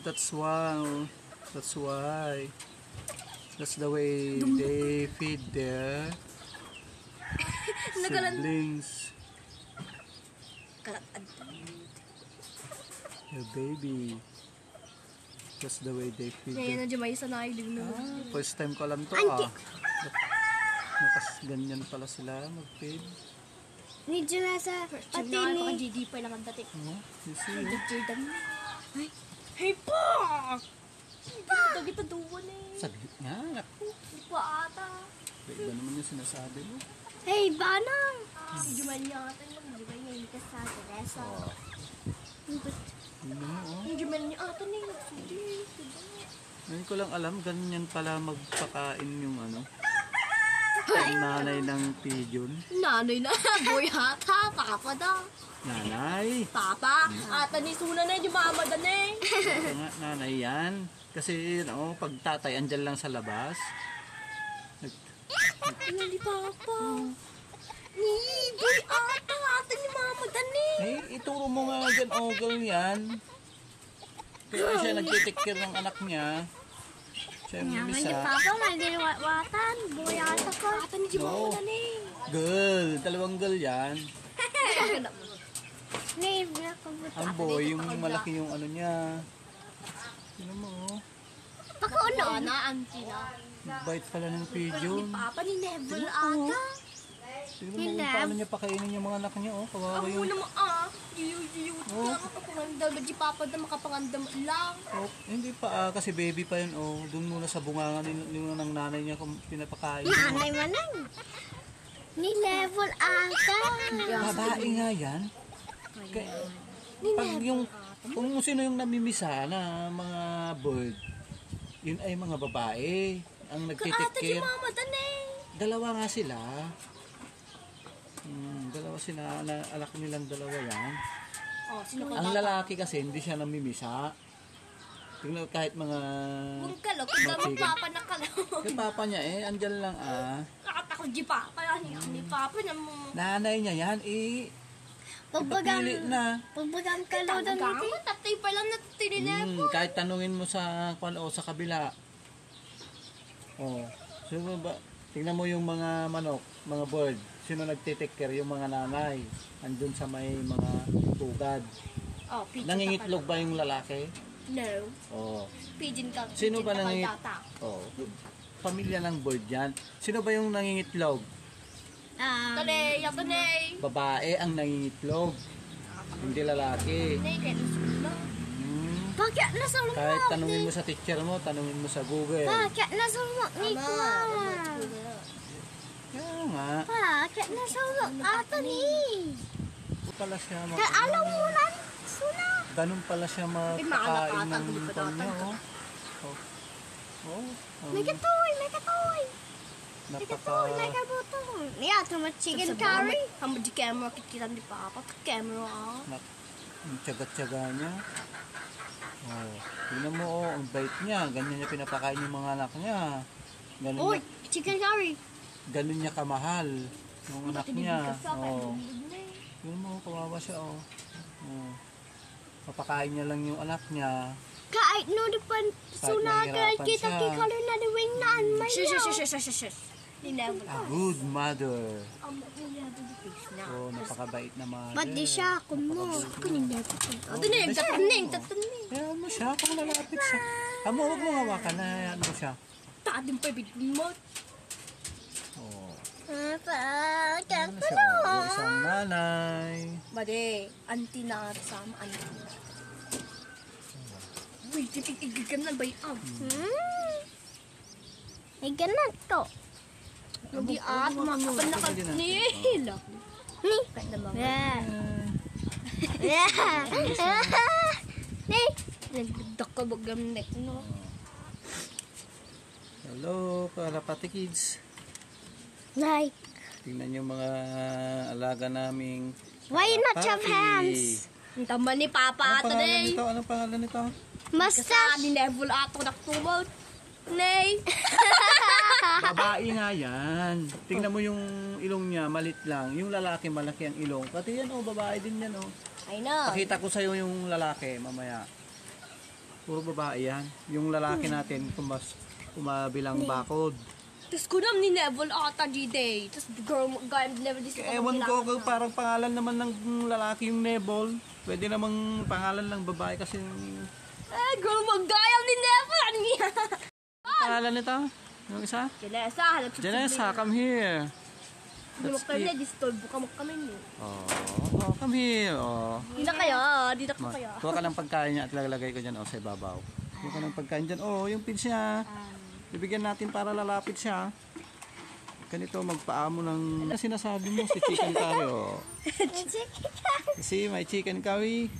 that's why. That's why. That's the way they feed their siblings. Their baby. That's the way they feed Ngayon their... na may sanay din na. First time ko alam to ganyan pala sila mag-feed. Medyo nasa pati Pati ni... GD pa lang ang dating. You see? Hey pa! Ito kita duwan eh. Saglit nga. Hindi pa ata. Iba naman yung sinasabi mo. Hey, Banang! Medyo man yata yung medyo man yung ka sa Teresa. Tingnan mo, oh. Medyo man yung ata na yung Ngayon ko lang alam, ganyan pala magpakain yung ano. Ang nanay ng pigeon. Nanay na, boy hata, papa daw. Nanay! Papa, ata ni Suna na yung mama da na eh. Ito nga, nanay yan. Kasi, no, pag tatay, andyan lang sa labas. Hindi papa. Ni, boy ata ni mama da na eh. Eh, ituro mo nga dyan, ogal yan. Kaya siya nagtitik care ng anak niya. Siya yung Hindi misa. papa, nagdiwatan. Buhay ata ko. Ata ni mama da na eh. Girl, dalawang girl yan. Ni, nakabot. Ang boy, yung malaki yung ano niya. Tingnan mo, oh. Pakauna. Na, auntie na. Bait pala ng pigeon. Papa ni Neville ata. Tingnan mo kung paano niya pakainin yung mga anak niya, oh. Kawawa Ang yung... muna mo Yuyu. Makapangandam. Ba't yung papa na makapangandam lang. Oh, hindi pa, kasi baby pa yun, oh. Doon muna sa bungangan ng nanay niya kung pinapakain. Nanay manay. Ni level ata. Babae nga yan. Kaya, pag yung, kung sino yung namimisa na mga bird, yun ay mga babae. Ang nagtitik Ata si care. mama dan eh. Dalawa nga sila. Dalawa sila, anak nilang dalawa yan. Oh, sino Ang lalaki kasi hindi siya namimisa. Tingnan kahit mga... Kung kalok, kung dapat papa na kalok. Kay papa niya andyan lang Nakatakot di papa. Ni papa na mo. Nanay niya yan, ipapili na. Pagbagang kalaw doon Gamo, niti. tatay pa lang na tinilep. Kahit tanungin mo sa sa kabila. Oh, so ba, tingnan mo yung mga manok, mga bird. Sino nagtitake care? Yung mga nanay. Andun sa may mga tugad. Oh, pigeon. Nangingitlog ba yung lalaki? No. Oh. Pigeon ka. Sino ba nangingit? Oh, pamilya ng bird yan. Sino ba yung nangingitlog? Tanay, yung tanay. Babae ang nangingitlog. Hindi lalaki. Tanay, kaya nasulo. Bakit nasulmo? Kahit tanungin mo sa teacher mo, tanungin mo sa Google. Bakit nasulmo ni mama? Kaya nga. Bakit nasulmo ata ni? Pala siya Kaya alam mo na. Suna. Ganun pala siya magpakain ng kanya, oh. May katoy, may katoy. May katoy, may kabutong. Yeah, tama chicken curry. Hamba di camera, kikitan di papa. Camera ah. Ang tiyaga-tiyaga niya. Oh, tingnan mo, oh, ang bait niya. Ganyan niya pinapakain yung mga anak niya. Oy, chicken curry. Ganun niya kamahal yung anak niya. Oh. Tingnan mo, kawawa siya, oh. Oh. Papakain niya lang yung anak niya. Kahit no depan sunagan nahihirapan kita siya. kikalo na the wing na an may. Shush. Never. A good mother. Ang never di face na. Oh, napakabait na mother. Ba't di siya kumo? Ako ni never. Tataneng. Kaya mo siya, kung lalapit siya. Amo, huwag mo hawakan na, ano mo siya. Taadin pa big mo. Oh. Apa? Ano siya, oh, isang nanay. Bade, auntie na sama auntie. Uy, titig-igigan na ba yung Ay ganun to. Hindi at makapan na kanila. Ni. Kahit na mga. Ni. Nagdag ka bagam neck, no? Hello, para pati kids. Like. Tingnan yung mga alaga naming Why you not have puppy. hands? Ang tama ni Papa Anong ata pangalan day. nito? Anong pangalan nito? Mustache. Ni level ato naktumot. Nay. Babae nga yan. Tingnan mo yung ilong niya, malit lang. Yung lalaki, malaki ang ilong. Pati yan, oh, babae din yan, oh. I know. Pakita ko sa'yo yung lalaki, mamaya. Puro babae yan. Yung lalaki natin, kumabilang bakod. Tapos ko naman ni Neville ata G-Day. Tapos girl, guy, Neville this Ewan ko, parang pangalan naman ng lalaki yung Nebol. Pwede namang pangalan ng babae kasi Girl, mag-gayam ni Neville. Ano niya? pangalan nito. Yung isa? Janessa, halap sa Janessa, come here. Hindi mo kami na, disturb ka mo kami niyo. Oh, come here. Oh. Di na kayo, di na ko kayo. Kuha ka ng pagkain niya at lalagay ko dyan sa ibabaw. Kuha ka ng pagkain dyan. Oh, yung pins niya. Bibigyan natin para lalapit siya. Ganito, magpaamo ng... Ano sinasabi mo? Si chicken curry, oh. Si may chicken curry.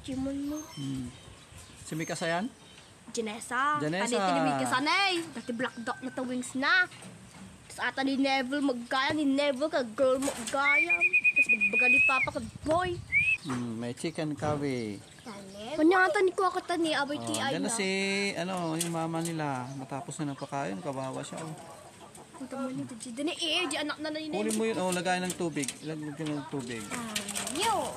Chimon mo. Si Mikasa yan? Janessa. Janessa. Tadi tinimig ka sana eh. Dati black dot na wings na. Tapos ata ni Neville mag-gayam. Ni Neville ka girl mag-gayam. Tapos magbaga ni Papa ka boy. May chicken curry. Kanyata ni Kuya Kata ni Abay Oh, T.I. dyan na na. si, yung mama nila. Matapos na napakain, kawawa siya, oh. Punta mo nito. Dini di anak na ni Kunin mo yun, oh, lagay ng tubig. Lagay ng tubig. Yo.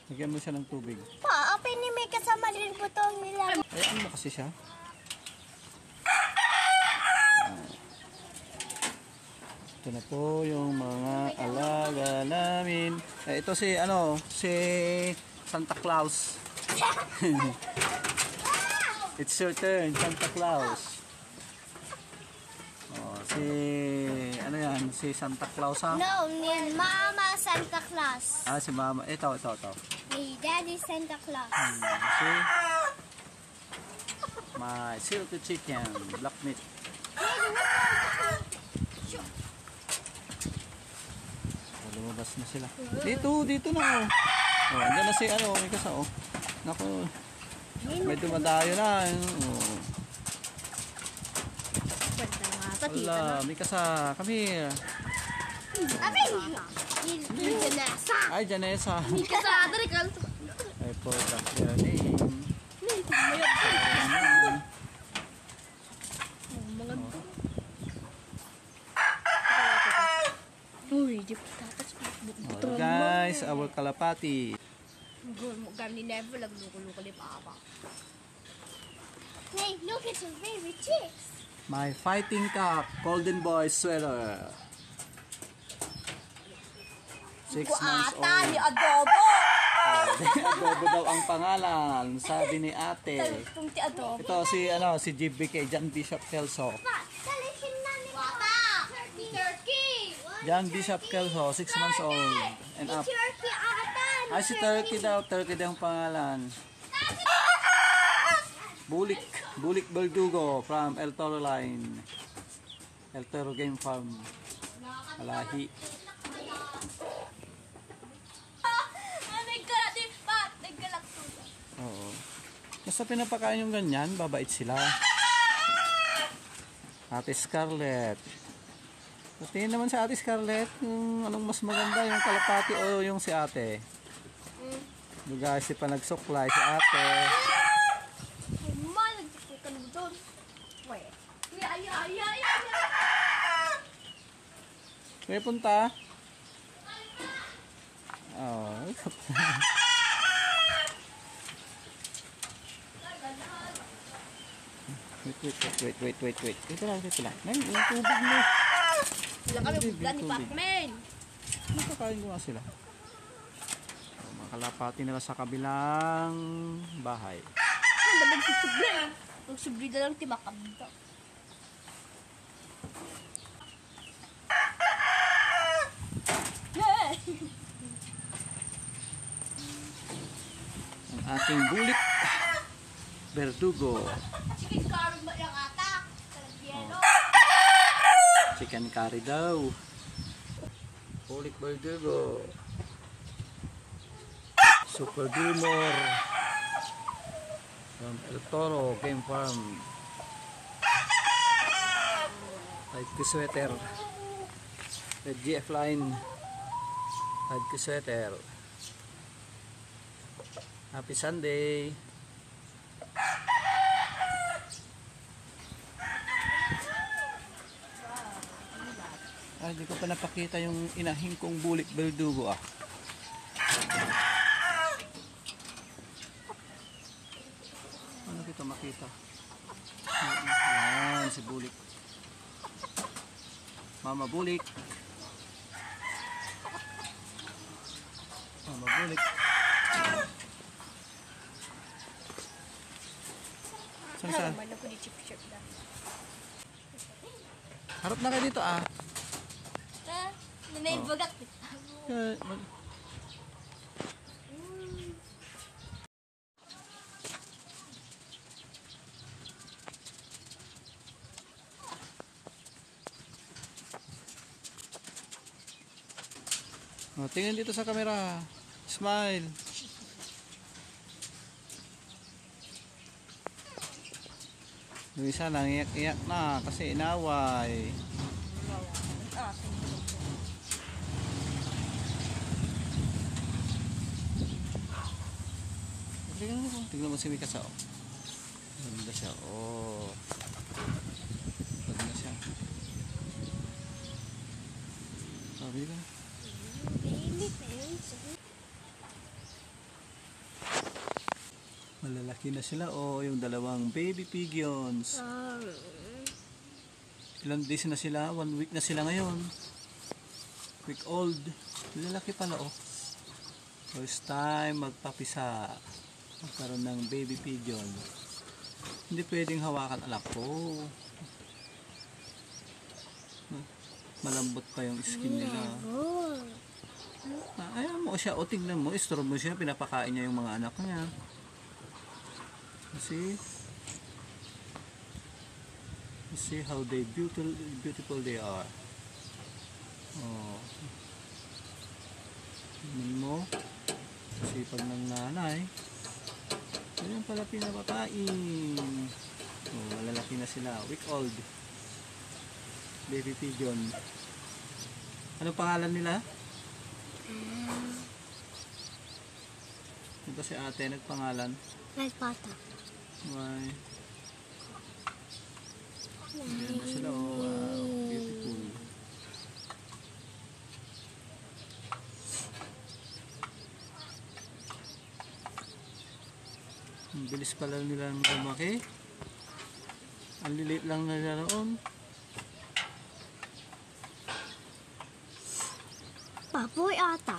Lagyan mo siya ng tubig. Pa, open ni may kasama din po itong nila. Ay, ano kasi siya? Ito na po yung mga alaga namin. Ito si Santa Claus. It's your turn, Santa Claus. Oh, si Santa Claus ha? No, ni Mama Santa Claus. Si Mama. Ito. Ni Daddy Santa Claus. See? My silky chicken, black meat. Lumabas na sila. Dito na, oh. Oh, andyan na si, may kasa, oh. Naku, may dumadayo na. Oh. Wala, may kasa. Come here. Abi! Ni Janessa. Ay, Janessa. Ni ka sa atari ka. I forgot your name. Uy, di pa tatas. Oh, guys, our kalapati. Girl, mo gani Neville. Lagluko-luko ni Papa. Hey, look at your baby chicks. My fighting cock, golden boy sweater. 6 months Ata ni old. Adobo. Adobo daw ang pangalan, sabi ni ate. Kung ti Adobo. Ito si GBK, John Bishop Kelso. Dalihin na ni Wata. Turkey. John Bishop Kelso, 6 months old and up. Turkey ata. Ay, si Turkey daw ang pangalan. Bulik Baldugo from El Toro Line. El Toro Game Farm. Alahi. Oo. Basta pinapakain yung ganyan, babait sila. Ate Scarlett. Tingin naman sa Ate Scarlett, yung anong mas maganda, yung kalapati o yung si ate. Guys, si panagsuklay si ate. May punta? Oh. Wait. Ito lang. Nay, yung tubig mo. Sila kami bugla ni Batman. Nakakain ko nga sila. Mga kalapati nila sa kabilang bahay. Ano ba magsubli? Magsubli na lang timakab dito. Ang ating bulik Verdugo. Chicken curry ba yung ata? Yelo. Chicken curry daw. Bulik Verdugo. Super Gilmore. From El Toro Game Farm. Red Sweater. Red GF Line. Red Sweater. Happy Sunday. Di ko pa napakita yung inahing kong bulik Verdugo ka makita. Yan, si Bulik. Mama Bulik. Mama Bulik. Saan? Mana ko di chip-chip na. Harap na kayo dito ah. Nanay bagak. Oh, tingin dito sa camera. Smile. Yung isa nangiyak-iyak na kasi inaway. Tingnan mo si Mikasa. Oh. Ganda siya. Oh. Ganda siya. Sabi ka? Malalaki na sila. Oh, yung dalawang baby pigeons. Ilang days na sila? 1 week na sila ngayon. Week old. Lalaki pala oh. First time magpapisa. Magkaroon ng baby pigeon. Hindi pwedeng hawakan anak ko. Malambot pa yung skin nila. Ayaw mo siya. O tignan mo. Istorbo mo siya. Pinapakain niya yung mga anak niya. See? See how they beautiful they are. Oh. Tignan mo. Sipag ng nanay. Ganyan pala pinapakain. Oh, malalaki na sila. Week old. Baby pigeon. Anong pangalan nila? Ito si ate nagpangalan. Nagpata. Why? Ayan na sila. Oh, wow. Beautiful. Ang bilis pala nilang lumaki. Ang lilit lang nila roon. Boy ata.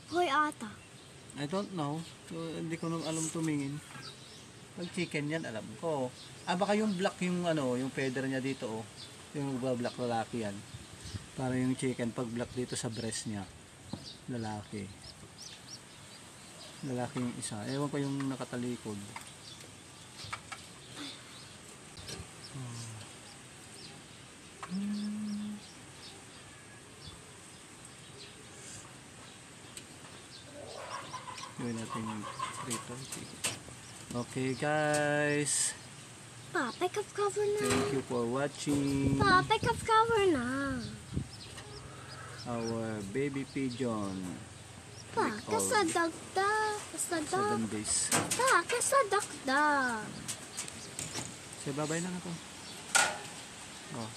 Boy ata. I don't know. So, hindi ko nang alam tumingin. Pag chicken yan, alam ko. Baka yung black yung ano, yung feather niya dito oh. Yung black lalaki yan. Para yung chicken pag black dito sa breast niya. Lalaki. Lalaki yung isa. Ewan ko yung nakatalikod. Gawin natin yung prito. Okay guys. Pick up cover na. Thank you for watching Pick up cover na. our baby pigeon. Kasadagda. 7 days. Kasadagda. So, babay na nga to. Oh.